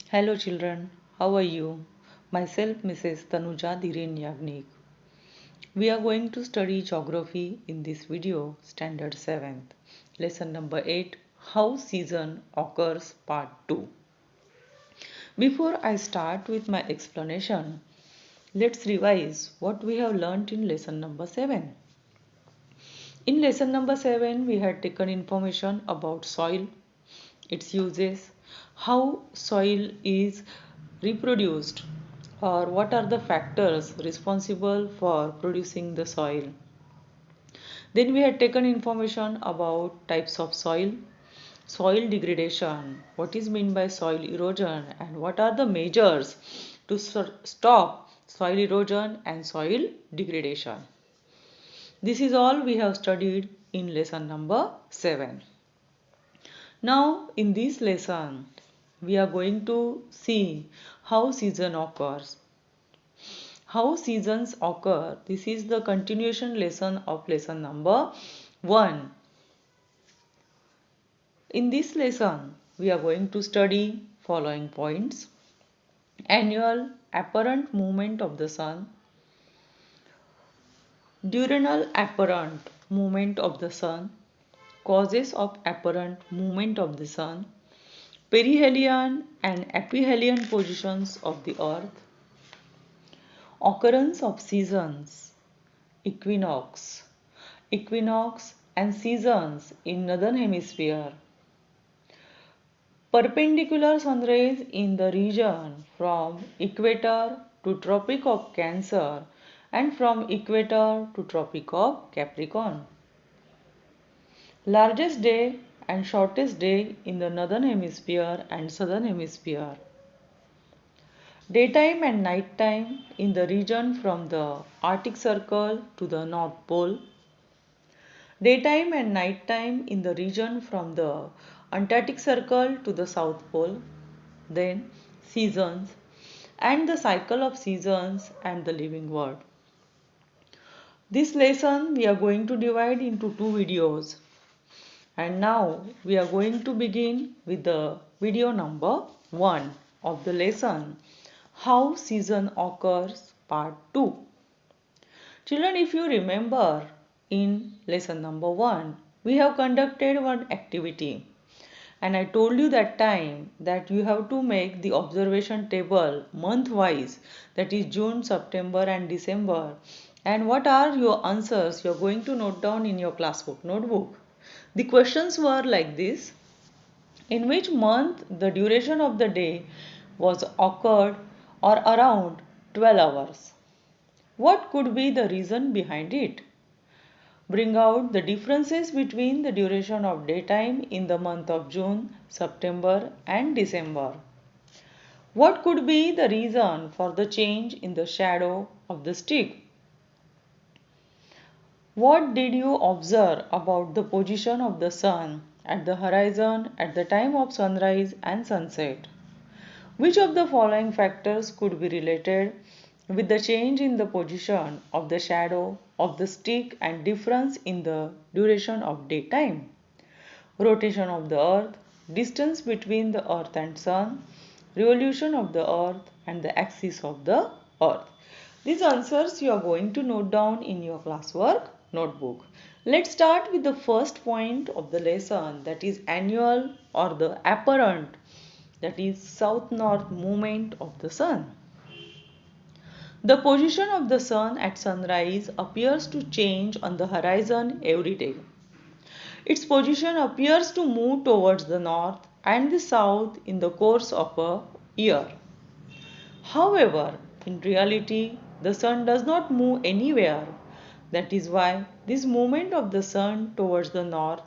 Hello children, how are you? Myself Mrs. Tanuja Dhiren Yagnik. We are going to study geography in this video, standard 7th. Lesson number 8, How Season Occurs part 2. Before I start with my explanation, let's revise what we have learnt in lesson number 7. In lesson number 7, we had taken information about soil, its uses, how soil is reproduced, or what are the factors responsible for producing the soil. Then we had taken information about types of soil, soil degradation, what is meant by soil erosion, and what are the measures to stop soil erosion and soil degradation. This is all we have studied in lesson number 7. Now in this lesson we are going to see how season occurs. How seasons occur. This is the continuation lesson of lesson number 1. In this lesson we are going to study following points: annual apparent movement of the sun, diurnal apparent movement of the sun, causes of apparent movement of the sun, perihelion and aphelion positions of the earth, occurrence of seasons, equinox and seasons in northern hemisphere, perpendicular sunrise in the region from equator to Tropic of Cancer and from equator to Tropic of Capricorn, largest day and shortest day in the northern hemisphere and southern hemisphere, daytime and nighttime in the region from the Arctic Circle to the North Pole, daytime and nighttime in the region from the Antarctic Circle to the South Pole, then seasons and the cycle of seasons and the living world. This lesson we are going to divide into 2 videos. And now we are going to begin with the video number 1 of the lesson, How Season Occurs part 2. Children, if you remember, in lesson number 1 we have conducted one activity, and I told you that time that you have to make the observation table month wise, that is June, September and December, and what are your answers you are going to note down in your classbook notebook. The questions were like this: in which month the duration of the day was occurred or around 12 hours? What could be the reason behind it? Bring out the differences between the duration of daytime in the month of June, September and December. What could be the reason for the change in the shadow of the stick? What did you observe about the position of the sun at the horizon at the time of sunrise and sunset? Which of the following factors could be related with the change in the position of the shadow of the stick and difference in the duration of daytime? Rotation of the earth, distance between the earth and sun, revolution of the earth and the axis of the earth. These answers you are going to note down in your classwork notebook. Let's start with the first point of the lesson, that is annual or the apparent, that is south-north movement of the sun. The position of the sun at sunrise appears to change on the horizon every day. Its position appears to move towards the north and the south in the course of a year. However, in reality, the sun does not move anywhere. That is why this movement of the sun towards the north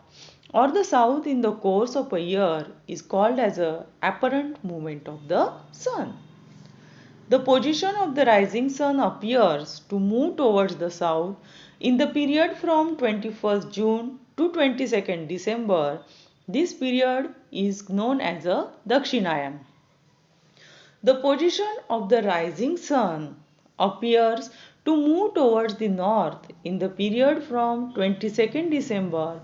or the south in the course of a year is called as a apparent movement of the sun. The position of the rising sun appears to move towards the south in the period from 21st June to 22nd December. This period is known as a Dakshinayan. The position of the rising sun appears to move towards the north in the period from 22nd December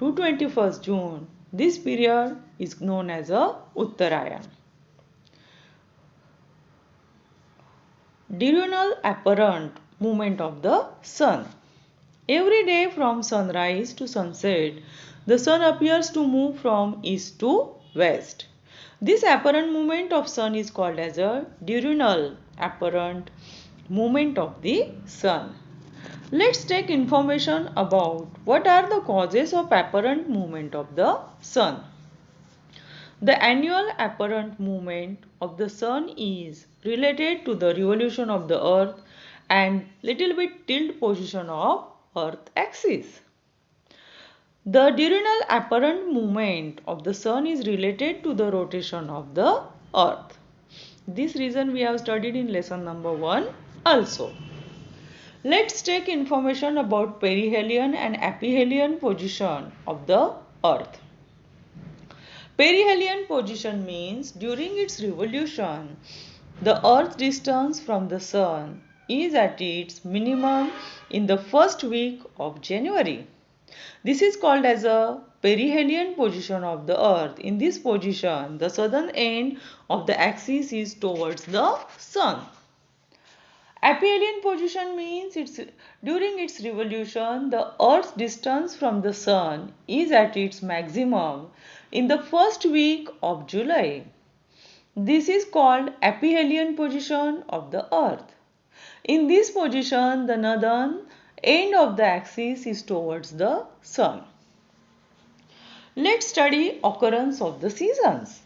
to 21st June. This period is known as a Uttarayan. Diurnal apparent movement of the sun. Every day from sunrise to sunset, the sun appears to move from east to west. This apparent movement of sun is called as a diurnal apparent movement of the sun. Let's take information about what are the causes of apparent movement of the sun. The annual apparent movement of the sun is related to the revolution of the earth and little bit tilt position of earth axis. The diurnal apparent movement of the sun is related to the rotation of the earth. This reason we have studied in lesson number 1 also. Let's take information about perihelion and aphelion position of the earth. Perihelion position means during its revolution, the earth's distance from the sun is at its minimum in the first week of January. This is called as a perihelion position of the earth. In this position, the southern end of the axis is towards the sun. Aphelion position means during its revolution, the earth's distance from the sun is at its maximum in the first week of July. This is called aphelion position of the earth. In this position, the northern end of the axis is towards the sun. Let's study occurrence of the seasons.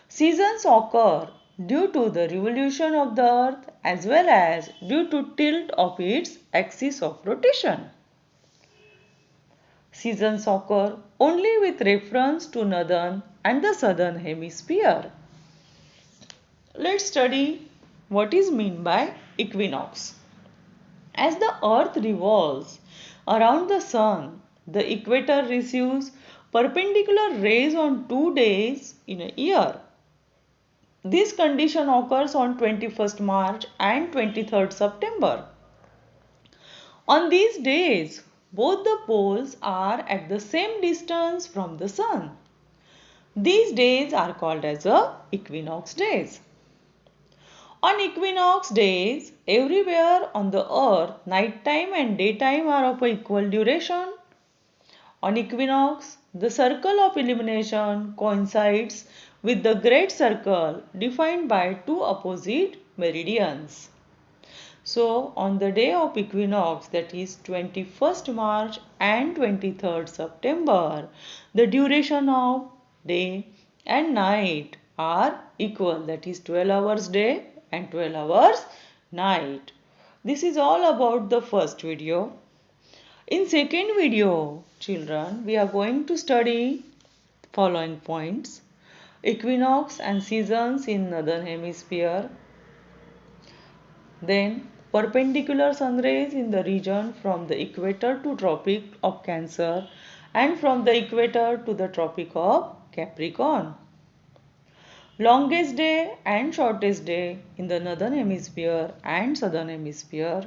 Seasons occur due to the revolution of the earth as well as due to tilt of its axis of rotation. Seasons occur only with reference to northern and the southern hemisphere. Let's study what is meant by equinox. As the earth revolves around the sun, the equator receives perpendicular rays on 2 days in a year. This condition occurs on 21st March and 23rd September. On these days, both the poles are at the same distance from the sun. These days are called as equinox days. On equinox days, everywhere on the earth, night time and daytime are of equal duration. On equinox, the circle of illumination coincides with the great circle defined by two opposite meridians. So, on the day of equinox, that is 21st March and 23rd September, the duration of day and night are equal, that is 12 hours day and 12 hours night. This is all about the first video. In second video, children, we are going to study following points: equinox and seasons in northern hemisphere, then perpendicular sun rays in the region from the equator to Tropic of Cancer and from the equator to the Tropic of Capricorn, longest day and shortest day in the northern hemisphere and southern hemisphere,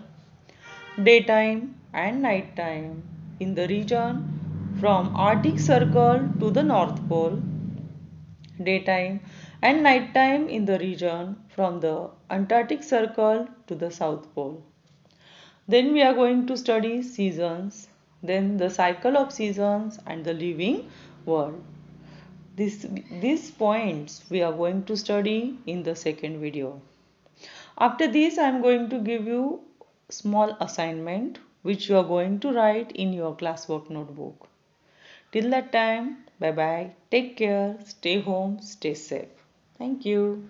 daytime and nighttime in the region from Arctic Circle to the North Pole, daytime and nighttime in the region from the Antarctic Circle to the South Pole. Then we are going to study seasons, then the cycle of seasons and the living world. These points we are going to study in the second video. After this, I am going to give you small assignment which you are going to write in your classwork notebook. Till that time, bye bye, take care, stay home, stay safe. Thank you.